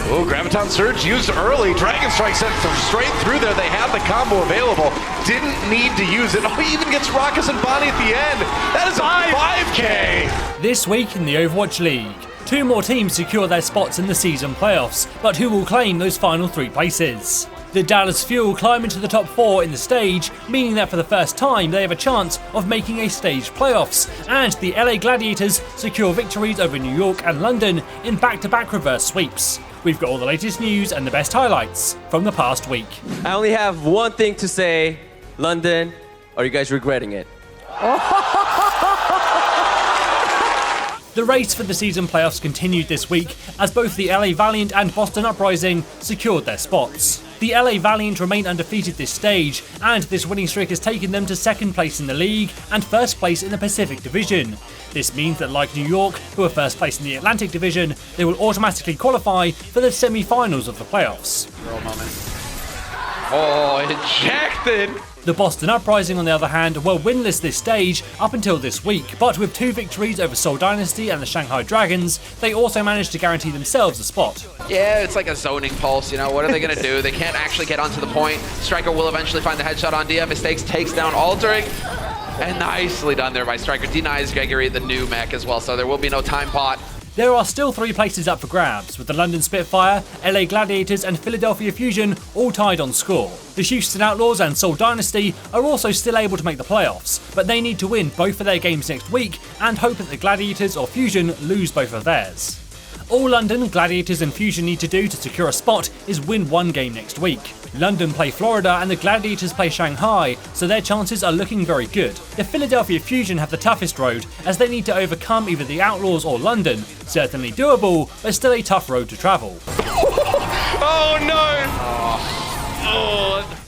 Oh, Graviton Surge used early. Dragon Strike sent them straight through there. They had the combo available. Didn't need to use it. Oh, he even gets Raucous and Bonnie at the end. That is a 5K. This week in the Overwatch League, 2 more teams secure their spots in the season playoffs, but who will claim those final 3 places? The Dallas Fuel climb into the top 4 in the stage, meaning that for the first time they have a chance of making a stage playoffs, and the LA Gladiators secure victories over New York and London in back-to-back reverse sweeps. We've got all the latest news and the best highlights from the past week. I only have one thing to say, London, are you guys regretting it? The race for the season playoffs continued this week as both the LA Valiant and Boston Uprising secured their spots. The LA Valiant remain undefeated this stage, and this winning streak has taken them to 2nd place in the league and 1st place in the Pacific Division. This means that, like New York, who are 1st place in the Atlantic Division, they will automatically qualify for the semi-finals of the playoffs. Oh, ejected. The Boston Uprising, on the other hand, were winless this stage up until this week, but with 2 victories over Seoul Dynasty and the Shanghai Dragons, they also managed to guarantee themselves a spot. Yeah, it's like a zoning pulse, you know, what are they going to do? They can't actually get onto the point. Striker will eventually find the headshot on Dia. Mistakes, takes down Altering. And nicely done there by Striker. Denies Gregory the new mech as well, so there will be no time pot. There are still 3 places up for grabs, with the London Spitfire, LA Gladiators and Philadelphia Fusion all tied on score. The Houston Outlaws and Seoul Dynasty are also still able to make the playoffs, but they need to win both of their games next week and hope that the Gladiators or Fusion lose both of theirs. All London, Gladiators and Fusion need to do to secure a spot is win 1 game next week. London play Florida and the Gladiators play Shanghai, so their chances are looking very good. The Philadelphia Fusion have the toughest road, as they need to overcome either the Outlaws or London. Certainly doable, but still a tough road to travel. Oh no!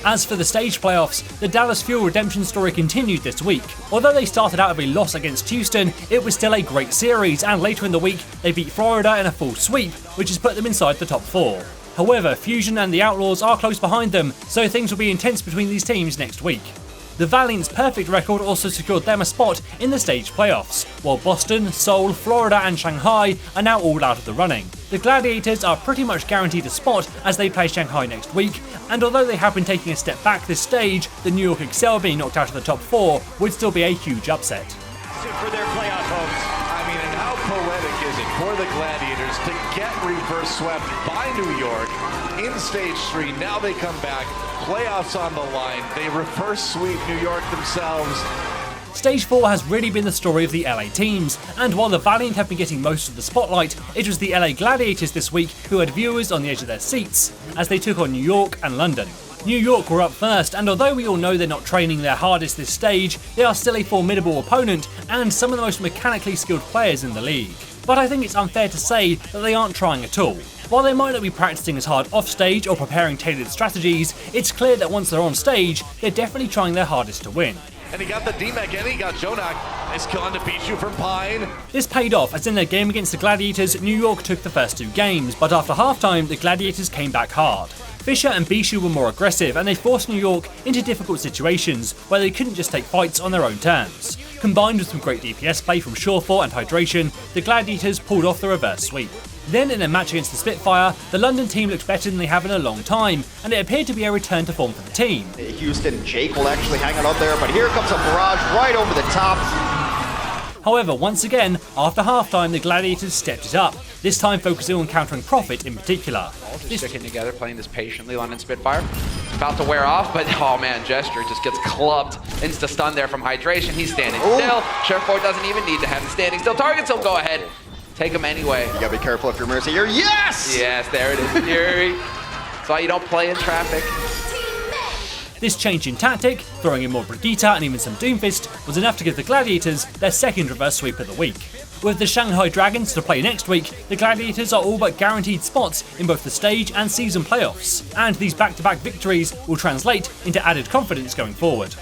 As for the stage playoffs, the Dallas Fuel redemption story continued this week. Although they started out with a loss against Houston, it was still a great series, and later in the week they beat Florida in a full sweep, which has put them inside the top 4. However, Fusion and the Outlaws are close behind them, so things will be intense between these teams next week. The Valiant's perfect record also secured them a spot in the stage playoffs, while Boston, Seoul, Florida and Shanghai are now all out of the running. The Gladiators are pretty much guaranteed a spot as they play Shanghai next week, and although they have been taking a step back this stage, the New York Excel being knocked out of the top 4 would still be a huge upset. For their playoff hopes. I mean, and how poetic is it for the Gladiators to get reverse swept by New York in stage 3? Now they come back, playoffs on the line, they reverse sweep New York themselves. Stage 4 has really been the story of the LA teams, and while the Valiant have been getting most of the spotlight, it was the LA Gladiators this week who had viewers on the edge of their seats as they took on New York and London. New York were up first, and although we all know they're not training their hardest this stage, they are still a formidable opponent and some of the most mechanically skilled players in the league. But I think it's unfair to say that they aren't trying at all. While they might not be practicing as hard off stage or preparing tailored strategies, it's clear that once they're on stage, they're definitely trying their hardest to win. And he got the D-Mech and he got Jonak. Nice kill on the Pichu from Pine. This paid off, as in their game against the Gladiators, New York took the first 2 games, but after halftime, the Gladiators came back hard. Fisher and Bishu were more aggressive, and they forced New York into difficult situations where they couldn't just take fights on their own terms. Combined with some great DPS play from Surefour and Hydration, the Gladiators pulled off the reverse sweep. Then in their match against the Spitfire, the London team looked better than they have in a long time, and it appeared to be a return to form for the team. Houston and Jake will actually hang out there, but here comes a barrage right over the top. However, once again, after halftime, the Gladiators stepped it up, this time focusing on countering Profit in particular. All just sticking together, playing this patiently. London Spitfire about to wear off, but oh man, Gesture just gets clubbed. Insta-stun there from Hydration. He's standing still. Surefour doesn't even need to have him standing still. Targets will go ahead. Take him anyway. You gotta be careful if you're Mercy here. Yes! Yes, there it is, Fury. That's why you don't play in traffic. This change in tactic, throwing in more Brigitte and even some Doomfist, was enough to give the Gladiators their 2nd reverse sweep of the week. With the Shanghai Dragons to play next week, the Gladiators are all but guaranteed spots in both the stage and season playoffs, and these back-to-back victories will translate into added confidence going forward.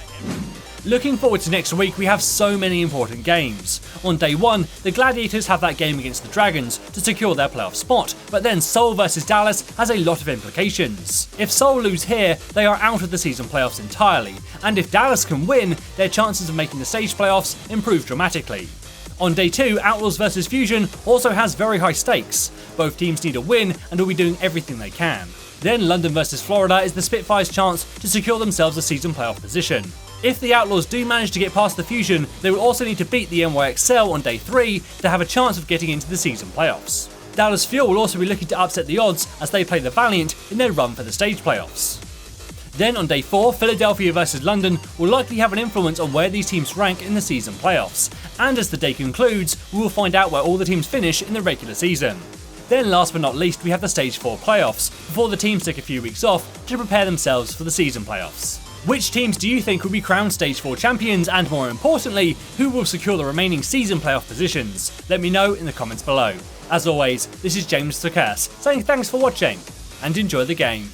Looking forward to next week, we have so many important games. On day 1, the Gladiators have that game against the Dragons to secure their playoff spot, but then Seoul vs Dallas has a lot of implications. If Seoul lose here, they are out of the season playoffs entirely, and if Dallas can win, their chances of making the stage playoffs improve dramatically. On day 2, Outlaws vs Fusion also has very high stakes. Both teams need a win and will be doing everything they can. Then London vs Florida is the Spitfires' chance to secure themselves a season playoff position. If the Outlaws do manage to get past the Fusion, they will also need to beat the NYXL on day 3 to have a chance of getting into the season playoffs. Dallas Fuel will also be looking to upset the odds as they play the Valiant in their run for the stage playoffs. Then on day 4, Philadelphia vs London will likely have an influence on where these teams rank in the season playoffs, and as the day concludes, we will find out where all the teams finish in the regular season. Then last but not least, we have the stage 4 playoffs, before the teams take a few weeks off to prepare themselves for the season playoffs. Which teams do you think will be crowned stage 4 champions, and more importantly, who will secure the remaining season playoff positions? Let me know in the comments below. As always, this is James Tukas saying thanks for watching, and enjoy the game.